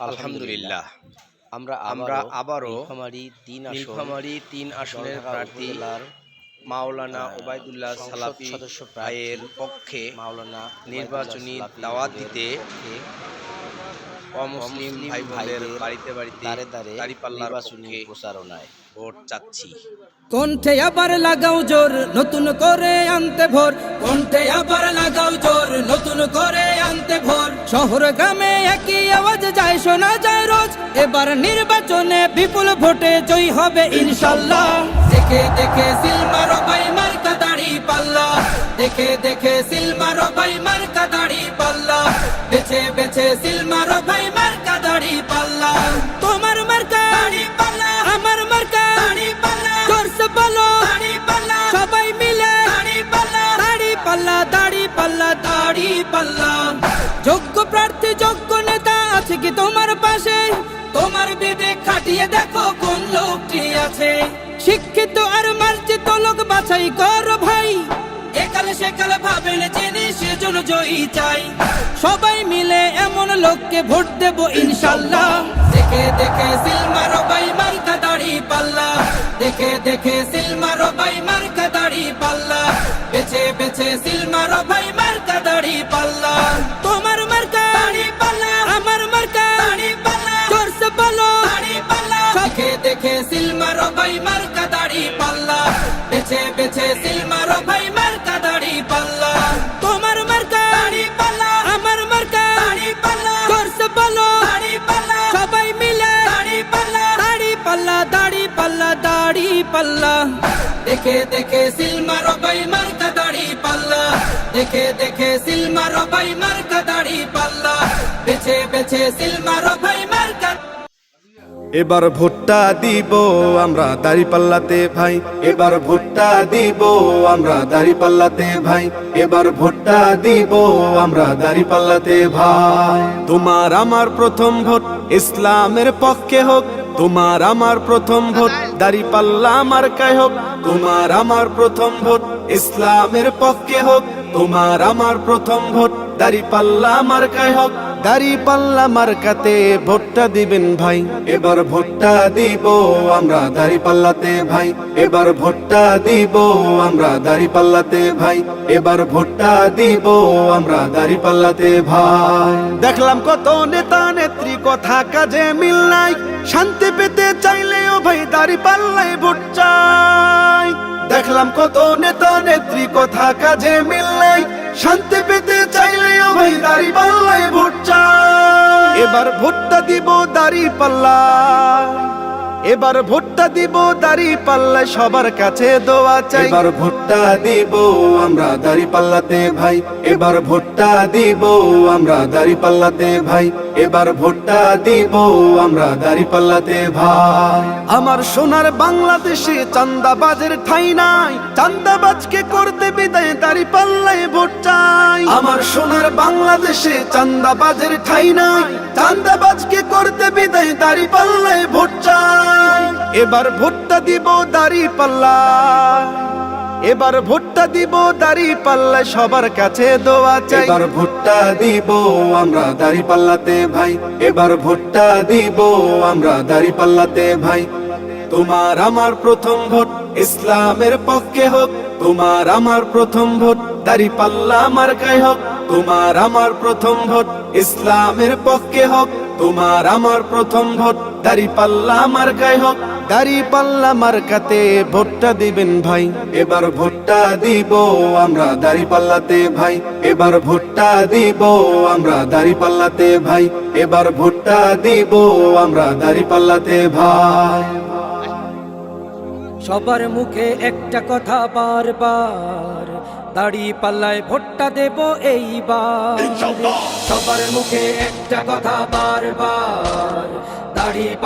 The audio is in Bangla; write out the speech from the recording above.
আলহামদুলিল্লাহ আমরা আবারও নীলফামারী ৩ আসনের প্রার্থী মাওলানা ওবায়দুল্লাহ সালাফি ভাইয়ের পক্ষে নির্বাচনী দাওয়াত দিতে অমুসলিম ভাই বোনদের বাড়িতে দাঁড়িপাল্লার পক্ষে প্রচারণায় ভোট চাচ্ছি। কণ্ঠে আবার লাগাও জোর নতুন করে আনতে ভোর, কণ্ঠে আবার লাগাও জোর নতুন করে আনতে ভোর। শহর গ্রামে একই আওয়াজ যায় শোনা যায় রোজ, এবার নির্বাচনে বিপুল ভোটে জয় হবে ইনশাল্লাহ। দেখে দেখে সিল মারো ভাই মার্কা দাড়ি পাল্লা, দেখে দেখে সিল মারো ভাই মার্কা দাড়ি পাল্লা, বেছে বেছে সিল মারো ভাই মার্কা দাড়ি পাল্লা। তোমার মার্কা দাড়ি পাল্লা, আমার মার্কা দাড়ি পাল্লা, জোরসে বলো দাড়ি পাল্লা, সবাই মিলে দাড়ি পাল্লা, দাড়ি পাল্লা, দাড়ি পাল্লা, দাড়ি পাল্লা। যোগ্য প্রার্থী যোগ্য নেতা আছে কি তোমার পাশে? তোমার বিবেক খাটিয়ে দেখো কোন লোকটি আছে। শিক্ষিত আর মার্জিত লোক বাছাই করো ভাই, একালে সেকালে ভাবেন জেনে সেজন্য জয়ী চাই। সবাই মিলে এমন লোককে ভোট দেব ইনশাল্লাহ। দেখে দেখে সিল মারো ভাই মার্কা দাড়ি পাল্লা, দেখে দেখে সিল মারো ভাই মার্কা দাড়ি পাল্লা, বেছে বেছে সিল মারো ভাই মার্কা দাড়ি পাল্লা। তোমার মার্কা দাড়ি পাল্লা, আমার মার্কা দাড়ি পাল্লা, জোরসে বলো দাড়ি পাল্লা। দেখে দেখে সিল মারো ভাই মার্কা দাড়ি পাল্লা, বেছে বেছে সিল মারো ভাই মার্কা দাড়ি পাল্লা। তোমার মার্কা দাড়ি পাল্লা, আমার মার্কা দাড়ি পাল্লা, জোরসে বলো দাড়ি পাল্লা, সবাই মিলে দাড়ি পাল্লা, দাড়ি পাল্লা, দাড়ি পাল্লা, দাড়ি পাল্লা। দেখে দেখে সিল মারো ভাই মার্কা দাড়ি পাল্লা, দেখে দেখে সিল মারো ভাই মার্কা দাড়ি পাল্লা, বেছে বেছে সিল মারো ভাই মার্কা। এবার ভোটটা দিব আমরা দাঁড়িপাল্লাতে ভাই, এবার ভোটটা দিব আমরা দাঁড়িপাল্লাতে ভাই, এবার ভোটটা দিব আমরা দাঁড়িপাল্লাতে ভাই। তোমার আমার প্রথম ভোট ইসলামের পক্ষে হোক, তোমার আমার প্রথম ভোট দাঁড়িপাল্লা মার্কায় হোক। তোমার আমার প্রথম ভোট ইসলামের পক্ষে হোক, তোমার আমার প্রথম ভোট দাঁড়িপাল্লা মার্কায় হোক। দাঁড়িপাল্লা মার্কাতে ভোটটা দিবেন ভাই, এবার ভোটটা দিব আমরা দাঁড়িপাল্লাতে ভাই, এবার ভোটটা দিব আমরা দাঁড়িপাল্লাতে ভাই, এবার ভোটটা দিব আমরা দাঁড়িপাল্লাতে ভাই। দেখলাম কত নেতা নেত্রী কথা কাজে মিল নাই, শান্তি পেতে চাইলেও ভাই দাঁড়িপাল্লায় ভোট চাই। দেখলাম কত নেতা নেত্রী কথা কাজে মিল নাই, শান্তি পেতে চাইলেও ভাই দাঁড়িপাল্লায় ভোট চাই। এবার ভোটটা দিব দাঁড়িপাল্লা, এবার ভোটটা দিব দাঁড়িপাল্লায় সবার কাছে দোয়া চাই। এবার ভোটটা দিব আমরা দাঁড়িপাল্লাতে ভাই, এবার ভোটটা দিব আমরা দাঁড়িপাল্লাতে ভাই, এবার ভোটটা দিব আমরা দাঁড়িপাল্লাতে ভাই। আমার সোনার বাংলাদেশে চাঁদাবাজের ঠাঁই নাই, চাঁদাবাজকে করতে বিদায় দাঁড়িপাল্লায় ভোট চাই। আমার সোনার বাংলাদেশে চাঁদাবাজের ঠাঁই নাই, চাঁদাবাজকে করতে বিদায় দাঁড়িপাল্লায় ভোট চাই। এবার ভোটটা দিব দাঁড়িপাল্লা, এবার ভোটটা দিব দাঁড়িপাল্লায় সবার কাছে দোয়া চাই। এবার ভোটটা দিব আমরা দাঁড়িপাল্লাতে ভাই, এবার ভোটটা দিব আমরা দাঁড়িপাল্লাতে ভাই। তোমার আমার প্রথম ভোট ইসলামের পক্ষে হোক, তোমার আমার প্রথম ভোট দাঁড়িপাল্লা মার্কায় হোক। তোমার আমার প্রথম ভোট ইসলামের পক্ষে হোক, তোমার আমার প্রথম ভোট দাঁড়িপাল্লা মার্কায় হোক। দাঁড়িপাল্লা মার্কাতে ভোটটা দিবেন ভাই, এবার ভোটটা দিব আমরা দাঁড়িপাল্লাতে ভাই, এবার ভোটটা দিব আমরা দাঁড়িপাল্লাতে ভাই, এবার ভোটটা দিব আমরা দাঁড়িপাল্লাতে ভাই। সবার মুখে একটা কথা বারবার, দাঁড়িপাল্লায় ভোটটা দেব এইবার। সবার মুখে একটা কথা বারবার, দাঁড়িপাল্লা